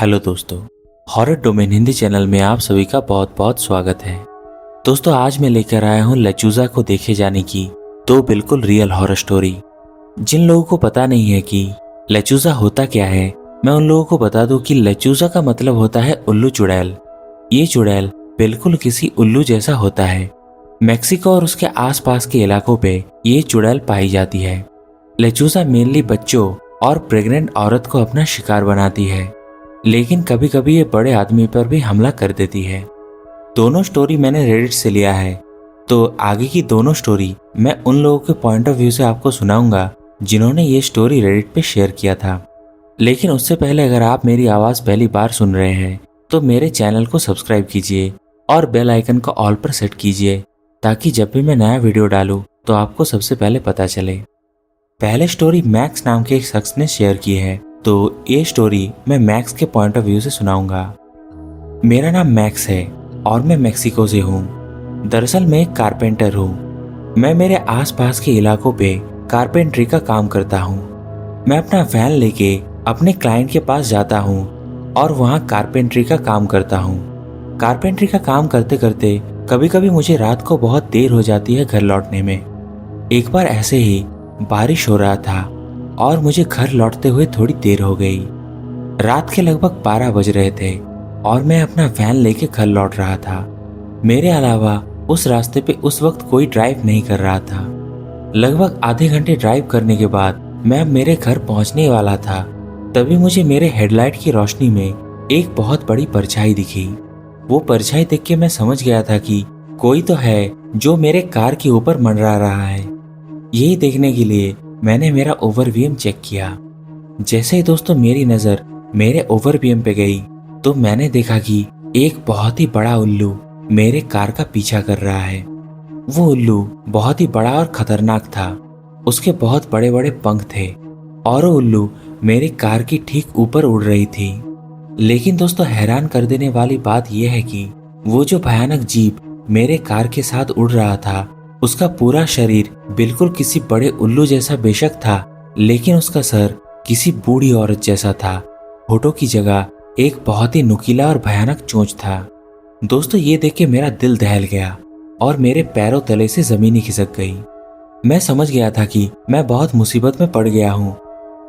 Hello दोस्तों, horror domain Hindi channel में आप सभी का बहुत बहुत स्वागत है। दोस्तों, आज मैं लेकर आया हूँ लेचूजा को देखे जाने की दो बिल्कुल रियल हॉरर स्टोरी। जिन लोगों को पता नहीं है कि लेचूजा होता क्या है, मैं उन लोगों को बता दूं कि लेचूजा का मतलब होता है उल्लू चुड़ैल। ये चुड़ैल बिल्कुल किसी उल्लू जैसा होता है। मेक्सिको और उसके आसपास के इलाकों पे ये चुड़ैल पाई जाती है। लेचूजा मेनली बच्चों और प्रेग्नेंट औरत को अपना शिकार बनाती है, लेकिन कभी कभी ये बड़े आदमी पर भी हमला कर देती है। दोनों स्टोरी मैंने रेडिट से लिया है, तो आगे की दोनों स्टोरी मैं उन लोगों के पॉइंट ऑफ व्यू से आपको सुनाऊंगा जिन्होंने ये स्टोरी रेडिट पे शेयर किया था। लेकिन उससे पहले अगर आप मेरी आवाज़ पहली बार सुन रहे हैं तो मेरे चैनल को सब्सक्राइब कीजिए और बेल आइकन को ऑल पर सेट कीजिए, ताकि जब भी मैं नया वीडियो डालूं तो आपको सबसे पहले पता चले। पहले स्टोरी मैक्स नाम के एक शख्स ने शेयर की है, तो ये स्टोरी मैं मैक्स के पॉइंट ऑफ व्यू से सुनाऊंगा। मेरा नाम मैक्स है और मैं मेक्सिको से हूँ। दरअसल मैं एक कारपेंटर हूँ। मैं मेरे आसपास के इलाकों पे कारपेंट्री का काम करता हूँ। मैं अपना वैन लेके अपने क्लाइंट के पास जाता हूँ और वहाँ कारपेंट्री का काम करता हूँ। कारपेंट्री का काम करते करते कभी कभी मुझे रात को बहुत देर हो जाती है घर लौटने में। एक बार ऐसे ही बारिश हो रहा था और मुझे घर लौटते हुए थोड़ी देर हो गई। रात के लगभग 12 बज रहे थे और मैं अपना वैन लेके घर लौट रहा था। मेरे अलावा उस रास्ते पे उस वक्त कोई ड्राइव नहीं कर रहा था। लगभग आधे घंटे ड्राइव करने के बाद मैं अब मेरे घर पहुंचने वाला था। तभी मुझे मेरे हेडलाइट की रोशनी में एक बहुत बड़ी परछाई दिखी। वो परछाई देख के मैं समझ गया था कि कोई तो है जो मेरे कार के ऊपर मंडरा रहा है। यही देखने के लिए मैंने मेरा ओवरव्यू चेक किया। जैसे ही दोस्तों मेरी नज़र मेरे ओवरव्यू पे गई तो मैंने देखा कि एक बहुत ही बड़ा उल्लू मेरे कार का पीछा कर रहा है। वो उल्लू बहुत ही बड़ा और खतरनाक था। उसके बहुत बड़े बड़े पंख थे और वो उल्लू मेरी कार की ठीक ऊपर उड़ रही थी। लेकिन दोस्तों, हैरान कर देने वाली बात यह है कि वो जो भयानक जीव मेरे कार के साथ उड़ रहा था, उसका पूरा शरीर बिल्कुल किसी बड़े उल्लू जैसा बेशक था, लेकिन उसका सर किसी बूढ़ी औरत जैसा था। होठों की जगह एक बहुत ही नुकीला और भयानक चोंच था। दोस्तों, ये देख के मेरा दिल दहल गया और मेरे पैरों तले से जमीन ही खिसक गई। मैं समझ गया था कि मैं बहुत मुसीबत में पड़ गया हूँ।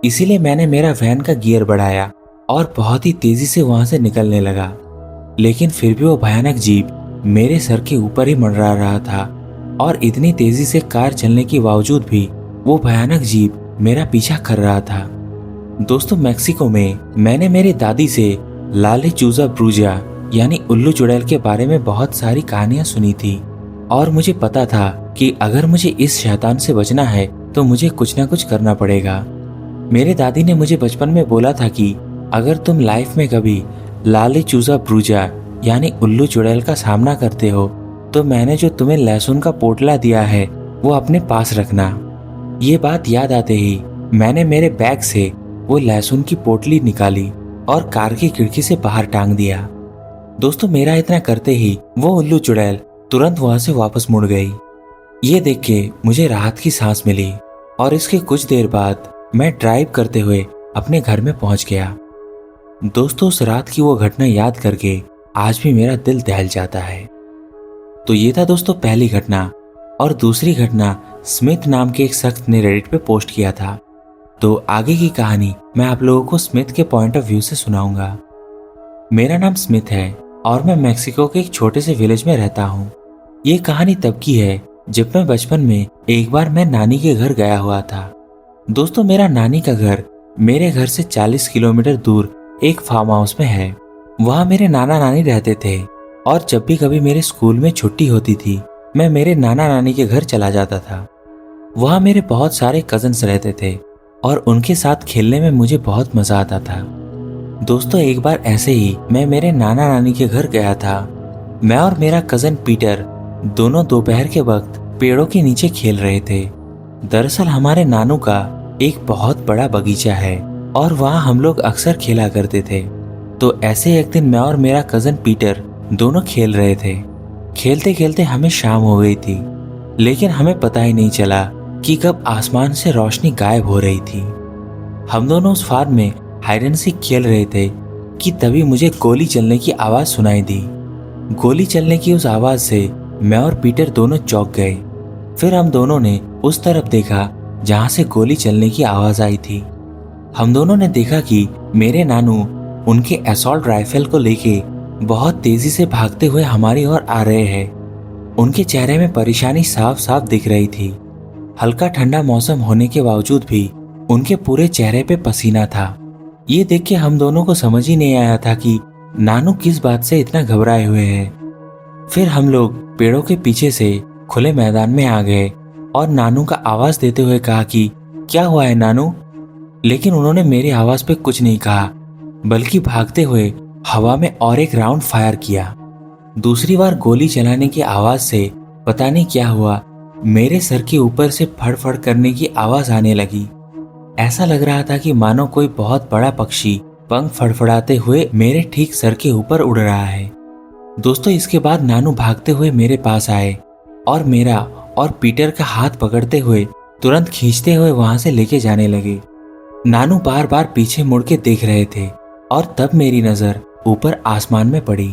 इसीलिए मैंने मेरा वैन का गियर बढ़ाया और बहुत ही तेजी से वहां से निकलने लगा। लेकिन फिर भी वो भयानक जीव मेरे सर के ऊपर ही मंडरा रहा था और इतनी तेजी से कार चलने के बावजूद भी वो भयानक जीव मेरा पीछा कर रहा था। दोस्तों, मेक्सिको में मैंने मेरी दादी से ला लेचूजा ब्रूजा यानी उल्लू चुड़ैल के बारे में बहुत सारी कहानियां सुनी थी और मुझे पता था कि अगर मुझे इस शैतान से बचना है तो मुझे कुछ ना कुछ करना पड़ेगा। मेरी दादी ने मुझे बचपन में बोला था कि अगर तुम लाइफ में कभी ला लेचूजा ब्रूजा यानी उल्लू चुड़ैल का सामना करते हो तो मैंने जो तुम्हें लहसुन का पोटला दिया है वो अपने पास रखना। ये बात याद आते ही मैंने मेरे बैग से वो लहसुन की पोटली निकाली और कार की खिड़की से बाहर टांग दिया। दोस्तों, मेरा इतना करते ही वो उल्लू चुड़ैल तुरंत वहां से वापस मुड़ गई। ये देख के मुझे राहत की सांस मिली और इसके कुछ देर बाद मैं ड्राइव करते हुए अपने घर में पहुंच गया। दोस्तों, उस रात की वो घटना याद करके आज भी मेरा दिल दहल जाता है। तो ये था दोस्तों पहली घटना। और दूसरी घटना स्मिथ नाम के एक शख्स ने रेडिट पे पोस्ट किया था। तो आगे की कहानी मैं आप लोगों को स्मिथ के पॉइंट ऑफ व्यू से सुनाऊंगा। मेरा नाम स्मिथ है और मैं मेक्सिको के एक छोटे से विलेज में रहता हूँ। ये कहानी तब की है जब मैं बचपन में एक बार मैं नानी के घर गया हुआ था। दोस्तों, मेरा नानी का घर मेरे घर से 40 किलोमीटर दूर एक फार्म हाउस में है। वहाँ मेरे नाना नानी रहते थे और जब भी कभी मेरे स्कूल में छुट्टी होती थी मैं मेरे नाना नानी के घर चला जाता था। वहाँ मेरे बहुत सारे कजन्स रहते थे और उनके साथ खेलने में मुझे बहुत मजा आता था। दोस्तों, एक बार ऐसे ही मैं मेरे नाना नानी के घर गया था। मैं और मेरा कजन पीटर दोनों दोपहर के वक्त पेड़ों के नीचे खेल रहे थे। दरअसल हमारे नानू का एक बहुत बड़ा बगीचा है और वहाँ हम लोग अक्सर खेला करते थे। तो ऐसे एक दिन मैं और मेरा कजन पीटर दोनों खेल रहे थे। खेलते खेलते हमें शाम हो गई थी, लेकिन हमें पता ही नहीं चला कि कब आसमान से रोशनी गायब हो रही थी। हम दोनों उस फार्म में हाइड एंड सीक खेल रहे थे कि तभी मुझे गोली चलने की आवाज सुनाई दी। गोली चलने की उस आवाज से मैं और पीटर दोनों चौंक गए। फिर हम दोनों ने उस तरफ देखा जहां से गोली चलने की आवाज आई थी। हम दोनों ने देखा कि मेरे नानू उनके असॉल्ट राइफल को लेके बहुत तेजी से भागते हुए हमारी ओर आ रहे हैं। उनके चेहरे में परेशानी साफ साफ दिख रही थी। हल्का ठंडा मौसम होने के बावजूद भी उनके पूरे चेहरे पे पसीना था। ये देख के हम दोनों को समझ ही नहीं आया था कि नानू किस बात से इतना घबराए हुए हैं। फिर हम लोग पेड़ों के पीछे से खुले मैदान में आ गए और नानू का आवाज देते हुए कहा कि क्या हुआ है नानू। लेकिन उन्होंने मेरी आवाज पे कुछ नहीं कहा, बल्कि भागते हुए हवा में और एक राउंड फायर किया। दूसरी बार गोली चलाने की आवाज से पता नहीं क्या हुआ, मेरे सर के ऊपर से फड़फड़ करने की आवाज आने लगी। ऐसा लग रहा था कि मानो कोई बहुत बड़ा पक्षी पंख फड़फड़ाते हुए मेरे ठीक सर के ऊपर उड़ रहा है। दोस्तों, इसके बाद नानू भागते हुए मेरे पास आए और मेरा और पीटर का हाथ पकड़ते हुए तुरंत खींचते हुए वहां से लेके जाने लगे। नानू बार बार पीछे मुड़ के देख रहे थे और तब मेरी नजर ऊपर आसमान में पड़ी।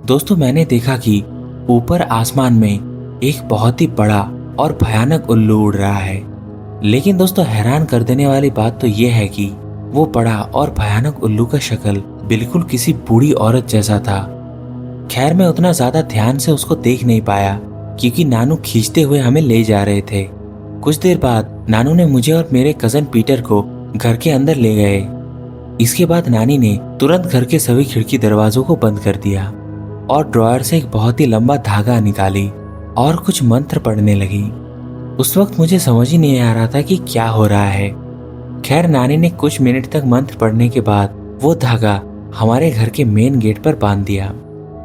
दोस्तों, मैंने देखा कि ऊपर आसमान में एक बहुत ही बड़ा और भयानक उल्लू उड़ रहा है। लेकिन दोस्तों, हैरान कर देने वाली बात तो यह है कि वो बड़ा और भयानक उल्लू का शक्ल बिल्कुल किसी बूढ़ी औरत जैसा था। खैर, मैं उतना ज्यादा ध्यान से उसको देख नहीं पाया क्योंकि नानू खींचते हुए हमें ले जा रहे थे। कुछ देर बाद नानू ने मुझे और मेरे कजन पीटर को घर के अंदर ले गए। इसके बाद नानी ने तुरंत घर के सभी खिड़की दरवाजों को बंद कर दिया और ड्रॉयर से एक बहुत ही लंबा धागा निकाली और कुछ मंत्र पढ़ने लगी। उस वक्त मुझे समझ ही नहीं आ रहा था कि क्या हो रहा है। खैर, नानी ने कुछ मिनट तक मंत्र पढ़ने के बाद वो धागा हमारे घर के मेन गेट पर बांध दिया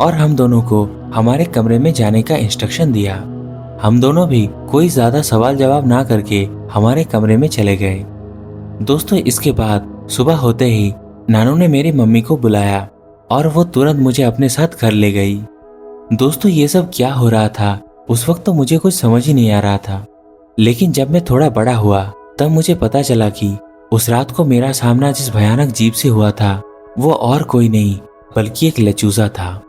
और हम दोनों को हमारे कमरे में जाने का इंस्ट्रक्शन दिया। हम दोनों भी कोई ज्यादा सवाल जवाब ना करके हमारे कमरे में चले गए। दोस्तों, इसके बाद सुबह होते ही नानू ने मेरी मम्मी को बुलाया और वो तुरंत मुझे अपने साथ घर ले गई। दोस्तों, ये सब क्या हो रहा था उस वक्त तो मुझे कुछ समझ ही नहीं आ रहा था। लेकिन जब मैं थोड़ा बड़ा हुआ तब मुझे पता चला कि उस रात को मेरा सामना जिस भयानक जीव से हुआ था वो और कोई नहीं बल्कि एक लचूजा था।